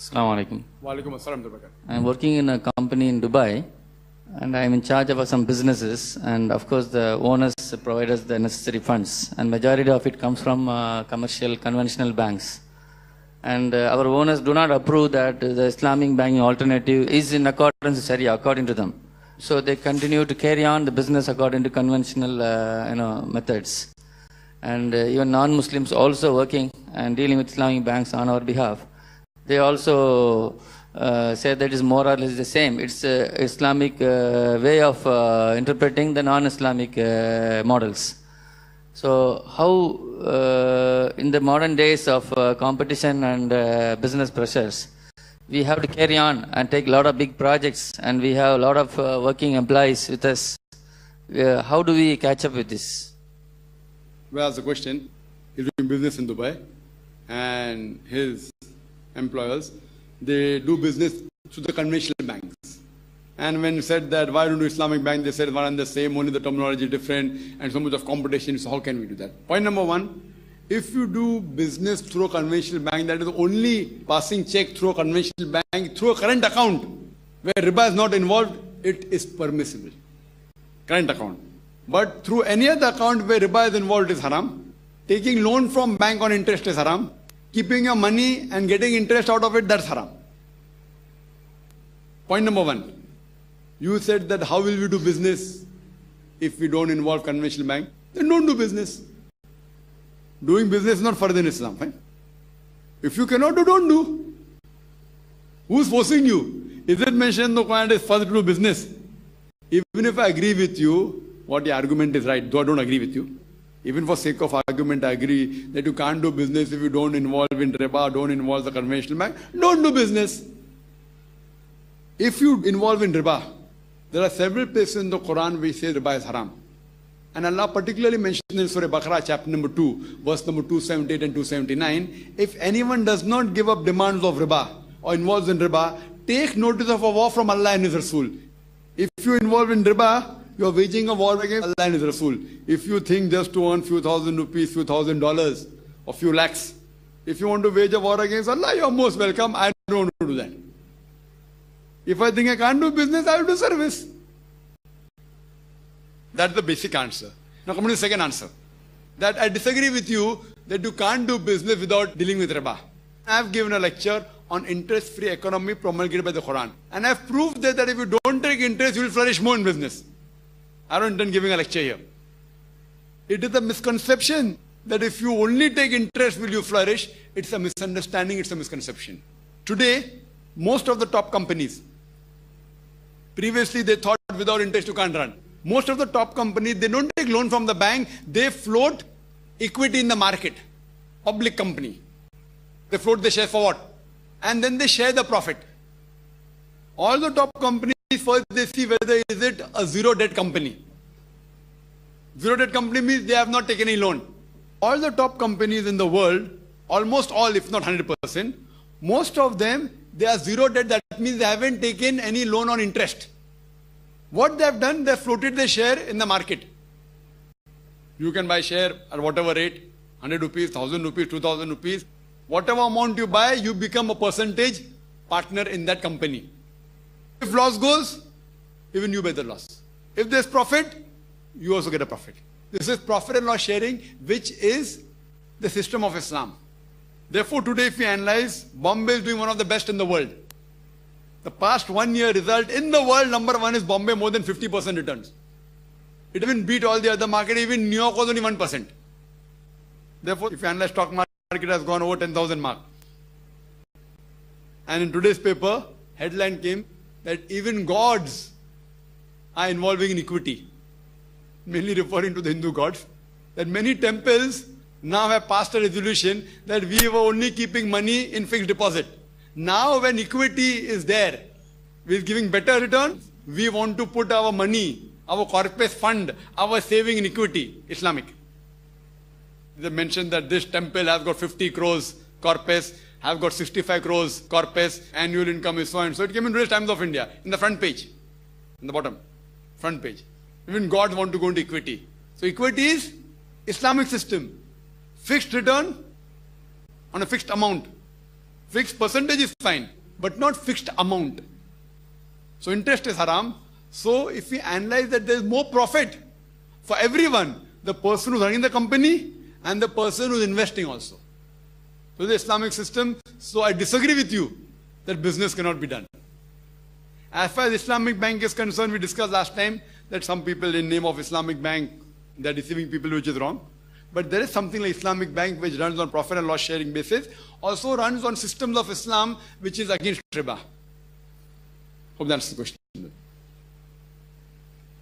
Assalamu alaikum. Walaikum assalam. I am working in a company in Dubai and I am in charge of some businesses, and of course the owners provide us the necessary funds, and majority of it comes from commercial conventional banks. And our owners do not approve that the Islamic banking alternative is in accordance with Sharia according to them. So they continue to carry on the business according to conventional methods. And even non-Muslims also working and dealing with Islamic banks on our behalf, they also say that it is more or less the same. It's Islamic way of interpreting the non-Islamic models. So how in the modern days of competition and business pressures, we have to carry on and take a lot of big projects, and we have a lot of working employees with us. How do we catch up with this? Well, that's the question. He's doing business in Dubai, and his employers, they do business through the conventional banks. And when you said that, why don't do Islamic bank, they said one and the same, only the terminology different, and so much of competition, so how can we do that? Point number one, if you do business through a conventional bank, that is only passing check through a conventional bank, through a current account, where riba is not involved, it is permissible. Current account. But through any other account where riba is involved is haram. Taking loan from bank on interest is haram. Keeping your money and getting interest out of it, that's haram. Point number one. You said that how will we do business if we don't involve conventional bank? Then don't do business. Doing business is not further in Islam. Fine? If you cannot do, don't do. Who's forcing you? Is it mentioned in the Quran is first to do business? Even if I agree with you, what your argument is right, though I don't agree with you. Even for sake of argument, I agree that you can't do business if you don't involve in riba, don't involve the conventional bank. Don't do business. If you involve in riba, there are several places in the Quran which say riba is haram. And Allah particularly mentioned in Surah Baqarah, chapter number 2, verse number 278 and 279, if anyone does not give up demands of riba or involves in riba, take notice of a war from Allah and His Rasul. If you involve in riba, you are waging a war against Allah and His Rasul. If you think just to earn few thousand rupees, few $1,000s, or few lakhs, if you want to wage a war against Allah, you are most welcome. I don't want to do that. If I think I can't do business, I will do service. That's the basic answer. Now come to the second answer. That I disagree with you that you can't do business without dealing with riba. I have given a lecture on interest-free economy promulgated by the Quran. And I have proved that if you don't take interest, you will flourish more in business. I don't intend giving a lecture here. It is a misconception that if you only take interest, will you flourish? It's a misunderstanding, it's a misconception. Today, most of the top companies, previously they thought without interest you can't run. Most of the top companies, they don't take loan from the bank, they float equity in the market. Public company. They float the shares for what? And then they share the profit. All the top companies, first they see whether is it a zero debt company. Zero debt company means they have not taken any loan. All the top companies in the world, almost all, if not 100%, most of them, they are zero debt. That means they haven't taken any loan on interest. What they have done, they have floated the share in the market. You can buy share at whatever rate, 100 rupees, 1000 rupees, 2000 rupees. Whatever amount you buy, you become a percentage partner in that company. If loss goes, even you bear the loss. If there's profit, you also get a profit. This is profit and loss sharing, which is the system of Islam. Therefore, today if we analyze, Bombay is doing one of the best in the world. The past 1 year result in the world, number one is Bombay, more than 50% returns. It even beat all the other markets, even New York was only 1%. Therefore, if you analyze stock market has gone over 10,000 mark. And in today's paper, headline came that even gods are involving in equity. Mainly referring to the Hindu gods. That many temples now have passed a resolution that we were only keeping money in fixed deposit. Now when equity is there, we are giving better returns, we want to put our money, our corpus fund, our saving in equity, Islamic. They mentioned that this temple has got 50 crores corpus, have got 65 crores corpus, annual income is so and so. It came in today's Times of India, in the front page, in the bottom, front page. Even gods want to go into equity. So equity is Islamic system. Fixed return on a fixed amount. Fixed percentage is fine, but not fixed amount. So interest is haram. So if we analyze that there is more profit for everyone, the person who's running the company and the person who's investing also. So the Islamic system, so I disagree with you that business cannot be done. As far as Islamic Bank is concerned, we discussed last time that some people in name of Islamic Bank, they're deceiving people, which is wrong. But there is something like Islamic Bank which runs on profit and loss sharing basis, also runs on systems of Islam which is against riba. Hope that's the question.